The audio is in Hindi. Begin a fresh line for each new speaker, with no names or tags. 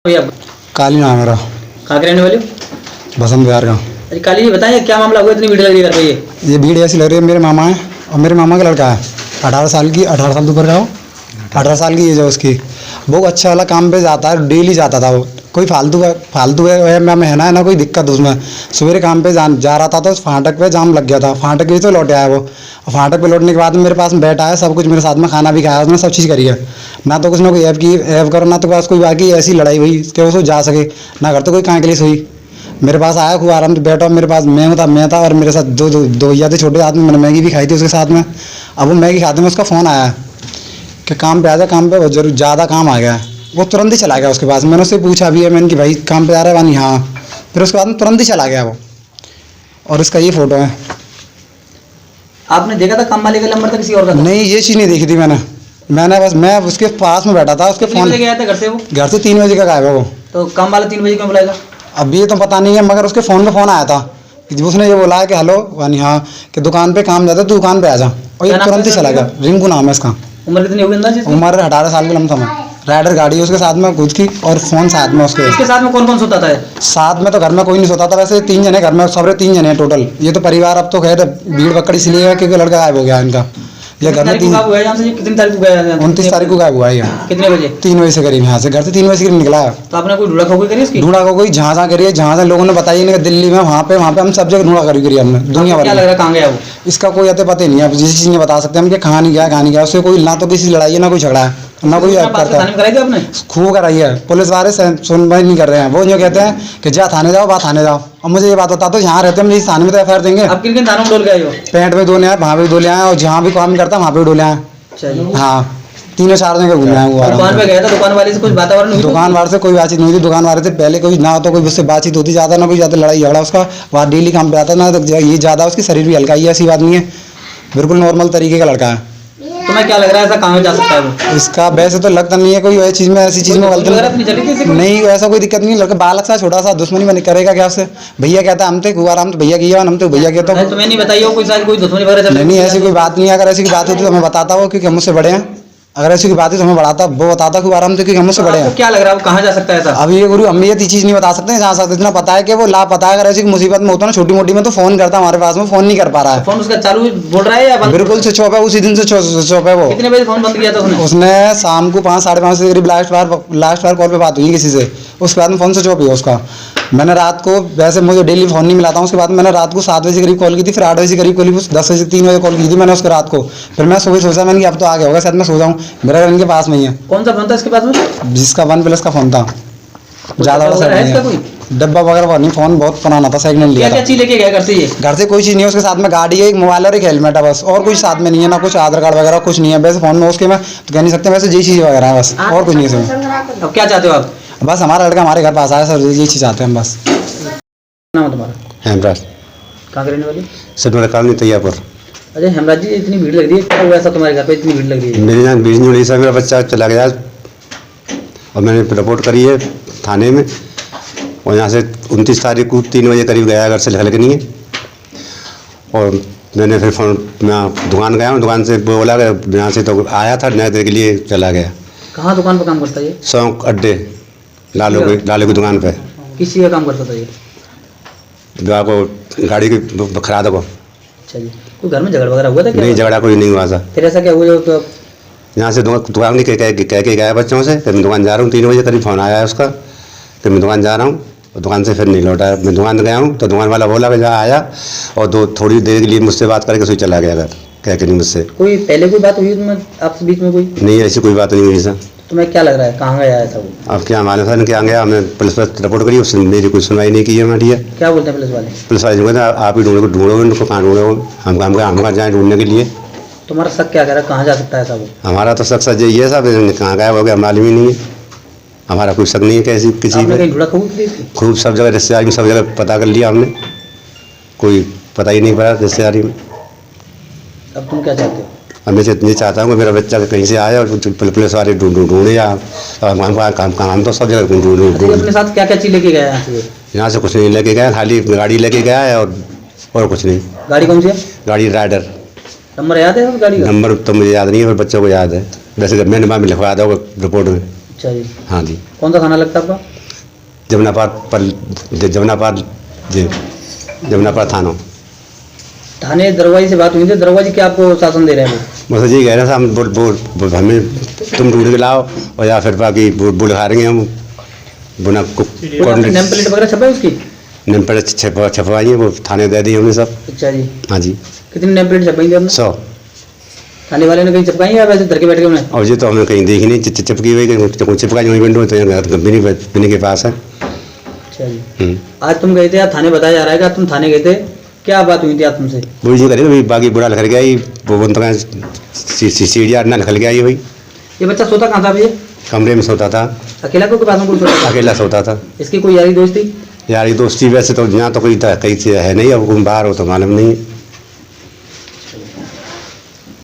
भैया
काली नाम है मेरा।
कहाँ के रहने वाले हो?
बसंत विहार का।
अरे काली जी बताइए क्या मामला हुआ, इतनी भीड़ लग रही है घर पे ये
भीड़ ऐसी लग रही है, मेरे मामा है और मेरे मामा का लड़का है 18 साल की, 18 साल तो ऊपर का हो, 18 साल की एज है उसकी। वो अच्छा वाला काम पे जाता है, डेली जाता था वो। कोई फालतू है मैं है ना कोई दिक्कत उसमें। सवेरे काम पे जा रहा था तो फाटक पे जाम लग गया था, फाटक पे तो लौट आया वो। फाटक पे लौटने के बाद मेरे पास में बैठा है, सब कुछ मेरे साथ में, खाना भी खाया उसने, सब चीज़ करी है। ना तो कुछ ना कोई ऐप करो, ना तो बस कोई बाकी ऐसी लड़ाई हुई कि वो जा सके, ना घर तो कोई कहाँ के लिए सोई। मेरे पास आया, खूब आराम से बैठा, मेरे पास मैं था और मेरे साथ दो भैया थे छोटे साथ में। मैंने मैगी भी खाई थी उसके साथ में। अब वो मैगी खाते में उसका फ़ोन आया कि काम पे आ जा, काम पे जरूर ज़्यादा काम आ गया है। वो तुरंत ही चला गया उसके पास। मैंने उससे पूछा भी है मैंने कि भाई काम पे आ रहा है वानी? हाँ। फिर उसके बाद में तुरंत ही चला गया वो। और इसका ये फ़ोटो है।
आपने देखा था काम वाले का नंबर था किसी और का था?
नहीं, ये चीज़ नहीं देखी थी मैंने बस मैं उसके पास में बैठा था, उसके फ़ोन
गया था घर से वो?
घर से 3 बजे का गायब है वो।
तो काम वाला 3 बजे क्यों बुलाएगा?
अब ये तो पता नहीं है, मगर उसके फ़ोन पे फ़ोन आया था कि उसने ये बोला है कि हेलो वानी, हाँ, कि दुकान पे काम जाता है, तू दुकान पे आ जा। और ये तुरंत ही चला गया। रिंकू नाम है इसका।
उम्र कितनी होगी अंदाज़ इसकी?
उम्र 18 साल की लमसम है। राइडर गाड़ी है उसके साथ में खुद की, और फ़ोन साथ में उसके।
इसके साथ में कौन कौन सोता था?
साथ में तो घर में कोई नहीं सोता था, वैसे 3 जने घर में, सब 3 जने हैं टोटल। ये तो परिवार अब तो खैर भीड़ पकड़ इसलिए है क्योंकि लड़का गायब हो गया इनका। ये घर में
कितनी तारीख को गया?
29 तारीख को गायब हुआ है ये।
कितने बजे?
3 बजे से करीब, यहाँ से घर से 3 बजे से करीब निकला है।
तो आपने कोई ढूंढा खोई करी इसकी?
ढूंढा को कोई जहाँ करिए, जहाँ लोगों ने बताई नहीं, दिल्ली में वहाँ पे हम सब जगह ढूंढा करी हमने, दुनिया भर।
क्या लग रहा है कहाँ गया वो?
इसका कोई अते पता ही नहीं है, जिस चीज़ नहीं बता सकते हम कि कहाँ नहीं गया उससे। कोई ना तो किसी लड़ाई है, ना कोई झगड़ा है, ना कोई करता है।
कराई थी आपने?
खूब कराई है। पुलिस वाले सुनवाई नहीं कर रहे हैं। वो जो कहते हैं कि जा थाने जाओ, बात थाने जाओ। और मुझे ये बात बता, तो यहाँ रहते हैं, मुझे थाने में तो FIR देंगे।
आप किन थानों में डोल गए हो?
पेंट में डोले आए, वहाँ पे डोले आए, और जहाँ भी काम करता है वहाँ पे डोले आए। हाँ, 3-4 जगह घूमे आए वो।
दुकान पे गया था, दुकान वाले से कुछ वातावरण हुई?
दुकान वाले से कोई बातचीत नहीं हुई थी। दुकान वाले से पहले कोई ना तो कोई उससे बातचीत होती ज़्यादा, ना कोई ज़्यादा लड़ाई झगड़ा उसका। वहाँ डेली काम पे आता ना, तो ये ज़्यादा उसकी शरीर भी हल्का ही है, ऐसी बात नहीं है, बिल्कुल नॉर्मल तरीके का लड़का है।
तुम्हें क्या लग रहा है ऐसा कहाँ जा सकता है वो?
इसका वैसे तो लगता नहीं है कोई ऐसी चीज़ में गलती नहीं, ऐसा कोई दिक्कत नहीं। लड़का बालक सा छोटा सा, दुश्मनी में करेगा क्या उससे? भैया कहता है हम तो आराम, तो भैया किया हम तो भैया कहता हूँ।
तुम्हें नहीं बताइए कोई दुश्मनी वगैरह?
नहीं, ऐसी कोई बात नहीं है। अगर ऐसी कोई बात होती तो हमें बताता वो, क्योंकि हम मुझसे बड़े हैं। अगर ऐसी कोई बात है तो हमें बढ़ाता, वो बताता खूब आराम से, क्योंकि हम मुझसे बड़े हैं।
क्या लग रहा है वो कहाँ जा सकता है ऐसा?
अब ये गुरु हम ये चीज़ नहीं बता सकते, जहाँ सकते इतना पता है कि वो लापता है। अगर ऐसी मुसीबत में होता ना छोटी मोटी में, तो फोन करता हमारे पास में, फोन नहीं कर पा रहा है।
फोन उसका चालू बोल रहा है या बंद?
बिल्कुल स्विच ऑफ है, उसी दिन से स्विच ऑफ है वो।
कितने बजे फोन बंद किया था
उसने शाम को 5 साढ़े 5 से करीब लास्ट बार कॉल पे बात हुई किसी से। उसके बाद में फोन स्विच ऑफ है उसका। मैंने रात को, वैसे मुझे डेली फोन नहीं मिलाता हूँ, उसके बाद मैंने रात को 7 बजे करीब कॉल की थी, फिर 8 बजे करीब कॉल की, 10 बजे 3 बजे कॉल की थी मैंने उसके रात को। फिर मैं सुबह सोचा मैंने कि अब तो आ गया होगा शायद, मैं सो जाऊँ। मेरा घर इनके पास में ही है।
कौन सा फोन था इसके पास में?
जिसका 1+ का फोन था, ज़्यादा डब्बा वगैरह नहीं, फोन बहुत पुराना था, सेकंड हैंड लिया था।
क्या चीज लेके गया घर से? ये
घर से कोई चीज़ नहीं है उसके साथ में, गाड़ी है, एक मोबाइल और एक हेलमेट है बस, और कुछ साथ में नहीं है, ना कुछ आधार कार्ड वगैरह कुछ नहीं है। वैसे फोन में उसके में तो कह नहीं सकते, वैसे यही चीज़ वगैरह है बस, और कुछ नहीं है इसमें।
अब क्या चाहते हो आप?
बस हमारा लड़का हमारे घर पास आया सर, यही चीज़ चाहते हैं हम बस।
नाम है तुम्हारा?
हेमराज।
कहाँ के रहने वाले?
Sir colony Taiyarpur.
अजय हेमराज जी, इतनी भीड़ लग रही है, क्या हुआ ऐसा तुम्हारे घर पे इतनी भीड़ लग रही है?
मेरे यहाँ बीज नहीं सर, मेरा बच्चा चला गया और मैंने रिपोर्ट करी है थाने में। और यहाँ से 29 तारीख को 3 बजे करीब गया घर से, लिखा नहीं है। और मैंने फिर फोन, मैं दुकान गया हूँ, दुकान से बोला कि यहाँ से तो आया था, नए देर के लिए चला गया।
कहाँ दुकान पर काम करता है ये?
शौक अड्डे, लालू की दुकान पे।
किस चीज़ का काम करता था ये?
जो आपको गाड़ी की खराद को।
अच्छा जी, कोई घर में झगड़ा वगैरह हुआ था क्या?
नहीं, झगड़ा कोई नहीं हुआ था।
फिर ऐसा क्या हुआ जो तो
यहाँ से दुकान नहीं कह के गया बच्चों से कि मैं दुकान जा रहा हूँ। 3 बजे करीब फ़ोन आया है उसका कि मैं दुकान जा रहा हूँ, और दुकान से फिर नहीं लौटा। मैं दुकान गया हूँ तो दुकान वाला बोला कि जहाँ आया, और थोड़ी देर के लिए मुझसे बात करके उससे चला गया घर, कह के नहीं मुझसे।
कोई पहले कोई बात हुई आपसे बीच में? कोई
नहीं, ऐसी कोई बात नहीं हुई सर।
तुम्हें क्या लग रहा है कहाँ गया ऐसा वो?
अब क्या मालूम सर क्या गया, हमने पुलिस पर रिपोर्ट करी, उसने मेरी कोई सुनवाई नहीं की है हमारी।
क्या बोलते हैं पुलिस वाले?
पुलिस वाले कहते हैं आप ही ढूंढो उनको, कहाँ ढूंढो, हम कहाँ जाएँ ढूंढने के लिए।
तुम्हारा शक क्या कह रहा है, कहाँ जा सकता है ऐसा वो?
हमारा तो शक सच यही है साहब, कहाँ गायब हो गया मालूम ही नहीं है। हमारा कोई शक नहीं है कैसी किसी में। खूब सब जगह रिश्तेदारी में, सब जगह पता कर लिया हमने, कोई पता ही नहीं पड़ा रिश्तेदारी में।
अब तुम क्या चाहते हो?
अब मैं इतनी चाहता हूँ कि मेरा बच्चा कहीं से आए और पुलिस वाले ढूंढे, या हम तो सब जगह ढूंढे।
अपने साथ क्या क्या चीज़ लेके गया?
यहाँ से कुछ नहीं लेके गया, खाली गाड़ी लेके गया है और कुछ नहीं।
गाड़ी कौन सी है?
गाड़ी राइडर।
नंबर याद है उस गाड़ी का?
नंबर तो मुझे याद नहीं है, पर बच्चों को याद है। वैसे मैंने बाद में लिखवा दो रिपोर्ट में।
अच्छा जी।
हाँ जी,
कौन सा थाना लगता है आपका?
जमुनापाद थाना।
थाने दरवाजे से बात हुई थी, दरवाजे क्या आपको शासन दे रहे हैं वो?
बस जी कह रहे हैं हम बोल हमें तुम ढूंढ के लाओ और या फिर बाकी बोल खाएंगे हम बुना
नेम प्लेट वगैरह छपा है उसकी?
नेम प्लेट छपवाई है, वो थाने दे दी हमने सब।
अच्छा जी।
हाँ जी।
कितनी नेम प्लेट छपाई थी आपने?
100।
थाने वाले ने कहीं चिपकाई या वैसे धर के बैठ गए उन्हें?
और ये तो हमने कहीं देखी नहीं, चिपकी हुई कहीं चिपका वहीं विंडो तो बिनी के पास है।
अच्छा जी। आज तुम गए थे, आज थाने बताया जा रहा है कि आज तुम थाने गए थे, क्या बात हुई थी आज तुमसे?
वो जी करें बाकी बुरा लिखल गया ही वो बनता सीढ़िया ना लिखल गया ही भाई।
ये बच्चा सोता कहाँ था भैया?
कमरे में सोता था,
अकेला को पास में कोई सोता था?
अकेला सोता था।
इसकी कोई यारी दोस्ती?
यार ये दोस्ती वैसे तो यहाँ तो कोई कहीं से है नहीं, अब बाहर हो तो मालूम नहीं है।